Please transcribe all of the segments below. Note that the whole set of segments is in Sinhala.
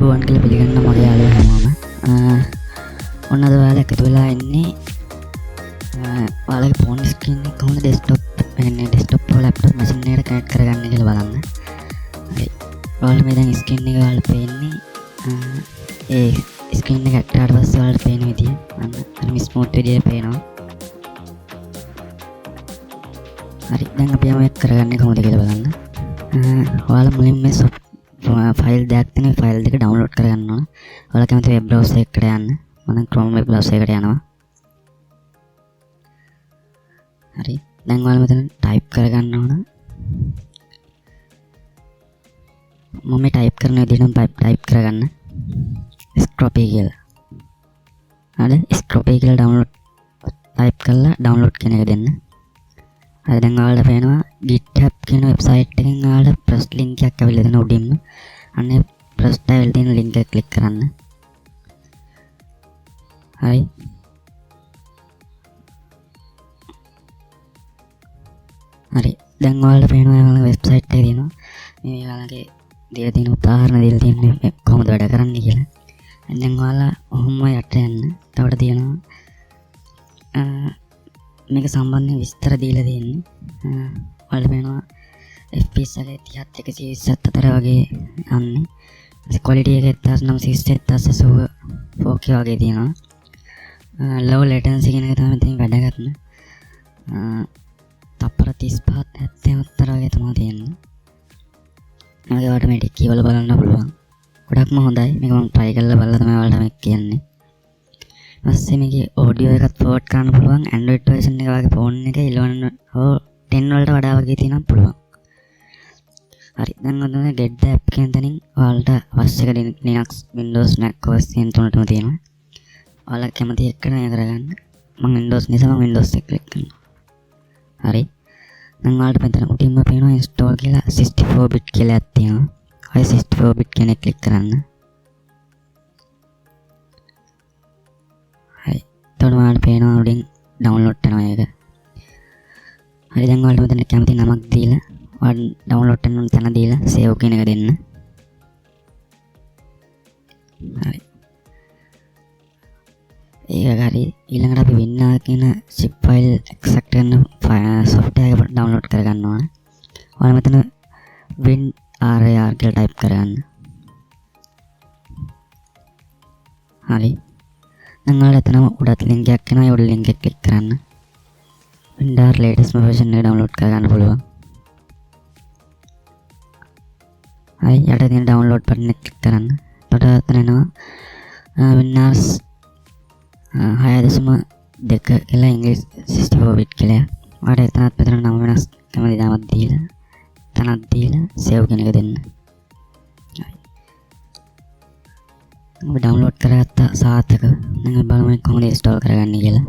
අයිබෝන් කියලා පිළිගන්න මගේ යාළුවෝ හැමෝම. ඔන්න අද ඔයාලා එකතු වෙලා ඉන්නේ ඔයාලගේ ෆෝන් ස්ක්‍රීන් එක කොහොමද ඩෙස්ක්ටොප් හෝ ලැප්ටොප් මැෂින් එකට කනෙක්ට් කරගන්නේ කියලා බලන්න. හරි. ඔයාලා මේ දැන් ස්ක්‍රීන් එක ඔයාලා පේන්නේ ඒ ස්ක්‍රීන් එක ඇක්ටාට පස්සේ ඔයාලට පේන විදිය. අන්න හරි ස්මූත් විදියට පේනවා. හරි. දැන් අපි මේක කරගන්නේ කොහොමද කියලා බලන්න. ඔයාලා මුලින්ම මේ ෆයිල් දෙකක් තියෙන ෆයිල් දෙක ඩවුන්ලෝඩ් කරගන්න ඕන. ඔයාලා කැමති වෙබ් බ්‍රවුසර් එකකට යන්න. මම Chrome වෙබ් බ්‍රවුසර් එකට යනවා. හරි. දැන් ඔයාලා මෙතන ටයිප් කරගන්න ඕන. මම මේ ටයිප් කරන විදිහටම ටයිප් කරගන්න. ස්ක්‍රොපී කියලා. හරි. ස්ක්‍රොපී කියලා ඩවුන්ලෝඩ් ටයිප් කරලා ඩවුන්ලෝඩ් කියන එක දෙන්න. හරි. දැන් ඔයාලට පේනවා GitHub කියන වෙබ්සයිට් එකෙන් ඔයාලට ප්‍රස් ලින්ක් එකක් අවිල්ල දෙන උඩින්ම. අනේ ප්‍රස් ටයිල් තියෙන ලින්ක් එක ක්ලික් කරන්න. හරි. හරි. දැන් ඔයාලට පේනවා ඔයාලගේ වෙබ්සයිට් එකේ තියෙනවා මේ ඔයාලගේ දීලා තියෙන උදාහරණ දීලා තියෙන්නේ කොහොමද වැඩ කරන්නේ කියලා. දැන් ඔයාලා ඔහොම යට යන්න. එතකොට තියෙනවා මේක සම්බන්ධයෙන් විස්තර දීලා තියෙන්නේ. ඔයාලට පේනවා FPS එකේ 30 127 අතර වගේ යන්නේ. ක්වොලිටි එක 1920 4K වගේ තියෙනවා. low latency කියන එක තමයි මෙතන වැඩගත්ම. තප්පර 35 74 වගේ තමයි තියෙන්නේ. මගේ ඔටෝමැටික් කීවල බලන්න පුළුවන්. ගොඩක්ම හොඳයි. මේක මම try කරලා බලලා තමයි ඔයාලට මේක කියන්නේ. ඊපස්සේ මේකේ ඔඩියෝ එකත් ෆෝවර්ඩ් කරන්න පුළුවන්. Android version එක වගේ ෆෝන් එක 11 හෝ 10 වලට වඩා වගේ තියෙනවා පුළුවන්. හරි. දැන් ඔතන get the app කියන තැනින් ඔයාලට අවශ්‍ය Linux, Windows, Mac OS කියන තුනටම තියෙනවා. ඔයාලා කැමති එකට නෑ කරගන්න. මම Windows නිසා මම Windows එක ක්ලික් කරනවා. හරි. දැන් ඔයාලට මෙතන උඩින්ම පේනවා install කියලා 64 bit කියලා එකක් තියෙනවා. ඔය 64 bit කියන එක ක්ලික් කරන්න. හරි. එතකොට ඔයාලට පේනවා උඩින් download කරනවා එක. හරි. දැන් ඔයාලට මෙතන කැමති නමක් දීලා ඔයාලා download කරන තැන දීලා save කියන එක දෙන්න. හරි. ඒක හරි. ඊළඟට අපි winrar කියන zip file extract කරන software එක download කරගන්න ඕන. ඔයාලා මෙතන winrar කියලා type කරගන්න. හරි. දැන් ඔයාලා එතනම උඩත් link එකක් එනවා. ඒ උඩ link එක click කරන්න. winrar latest version එක download කරගන්න පුළුවන්. හරි. යට තියෙන download button එක click කරන්න. එතකොට එතන එනවා winrar 6.2 කියලා ඉංග්‍රීසි 64 bit කියලා. ඔයාලට එතනත් මෙතන නම වෙනස් කැමති දාමක් දීලා තනක් දීලා save කියන එක දෙන්න. හරි. අපි download කරගත්ත සාර්ථක. දැන් අපි බලමු කොහොමද install කරගන්නේ කියලා.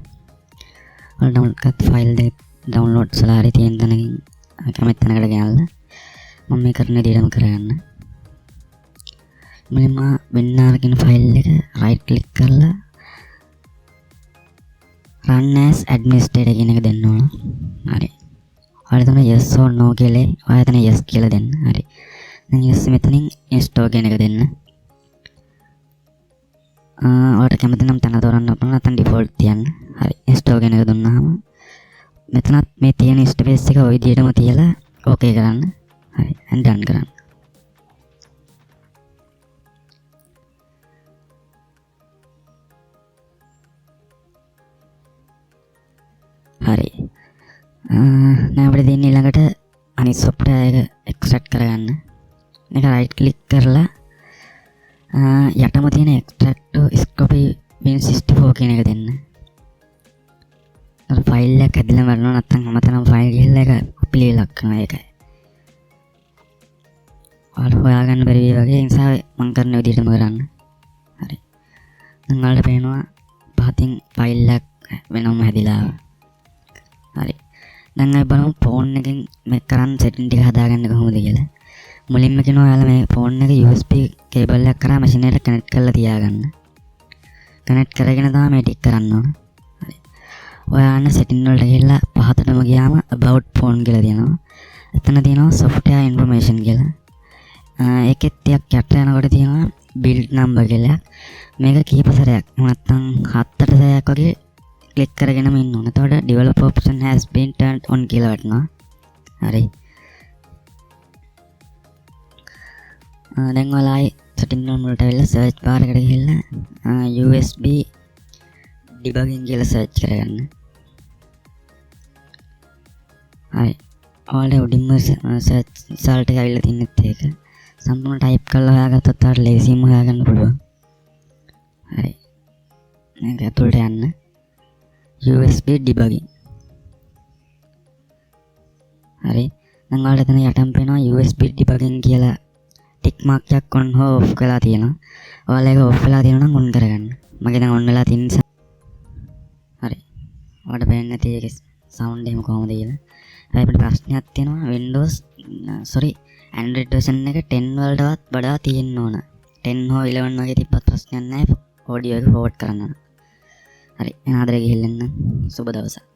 ඔයාලා download කරත් file දෙක download සලා හරි තියෙන තැනකින් කැමති තැනකට ගෙනල්ලා මම මේ කරන විදිහටම කරගන්න. මුලින්ම winrar කියන file එක right click කරලා run as administrator කියන එක දෙන්න ඕන. හරි. ඔයාලා තමයි yes or no කියලා ඔයාලා තමයි yes කියලා දෙන්න. හරි. දැන් yes මෙතනින් install කියන එක දෙන්න. ඔයාලට කැමති නම් තැන තෝරන්න පුළුවන්. නැත්නම් default තියන්න. හරි. install කියන එක දුන්නාම මෙතනත් මේ තියෙන interface එක ওই විදිහටම තියලා okay කරන්න. හරි. and done කරන්න. හරි. දැන් අපිට තියෙන ඊළඟට අනිත් software එක extract කරගන්න. මේක right click කරලා යටම තියෙන extract to copy win64 කියන එක දෙන්න. අර ෆයිල් එක ඇදලා මරනවා නැත්නම් අමතනම් ෆයිල් ගිහලා එක අපිලි ලක් කරනවා ඒකයි. ඔයාලා හොයාගන්න බැරි වගේ ඒ නිසා මම කරන විදිහටම කරන්න. හරි. දැන් ඔයාලට පේනවා පහතින් ෆයිල් එක වෙනම හැදිලා. හරි. දැන් අපි බලමු ෆෝන් එකෙන් මේක කරන් සෙටින් ටික හදාගන්න කොහොමද කියලා. මුලින්ම කියනවා ඔයාලා මේ ෆෝන් එක USB කේබල් එකක් කරා මැෂින් එකට කනෙක්ට් කරලා තියාගන්න. කනෙක්ට් කරගෙන තමයි මේ ටික කරන්න ඕන. හරි. ඔයාලා සෙටින් වලට ගිහලා පහතටම ගියාම about phone කියලා තියෙනවා. එතන තියෙනවා software information කියලා. ඒකෙත් ටිකක් යට යනකොට තියෙනවා build number කියලා මේක කීප සැරයක් නැත්නම් 7-8 සැරයක් වගේ ක්ලික් කරගෙනම ඉන්න ඕන. එතකොට developer option has been turned on කියලා වටනවා. හරි. දැන් ඔයාලා setting room වලට ඇවිල්ලා search bar එකට ගිහිල්ලා USB debugging කියලා search කරගන්න. හරි. ඔයාලට උඩින්ම search result එක ඇවිල්ලා තින්නත් ඒක. සම්පූර්ණ type කරලා හොයාගත්තොත් ඔයාලට ලේසියෙන්ම හොයාගන්න පුළුවන්. හරි. මේක ඇතුළට යන්න. USB debugging. හරි. දැන් ඔයාලට එතන යටම පේනවා USB debugging කියලා ටික් මාක් එකක් on හෝ off කරලා තියෙනවා. ඔයාලා ඒක off වෙලා තියෙනවා නම් on කරගන්න. මගේ දැන් on වෙලා තියෙන නිසා. හරි. ඔයාලට පේන්නේ නැති ඒකේ sound එක කොහොමද කියලා. හැබැයි අපිට ප්‍රශ්නයක් තියෙනවා Windows Android version එක 10 වලටවත් වඩා තියෙන්න ඕන. 10 හෝ 11 වගේ තිබ්බත් ප්‍රශ්නයක් නැහැ. audio එක forward කරන්න. හරි. මම ආදරේ ගිහින් එන්න. සුබ දවසක්.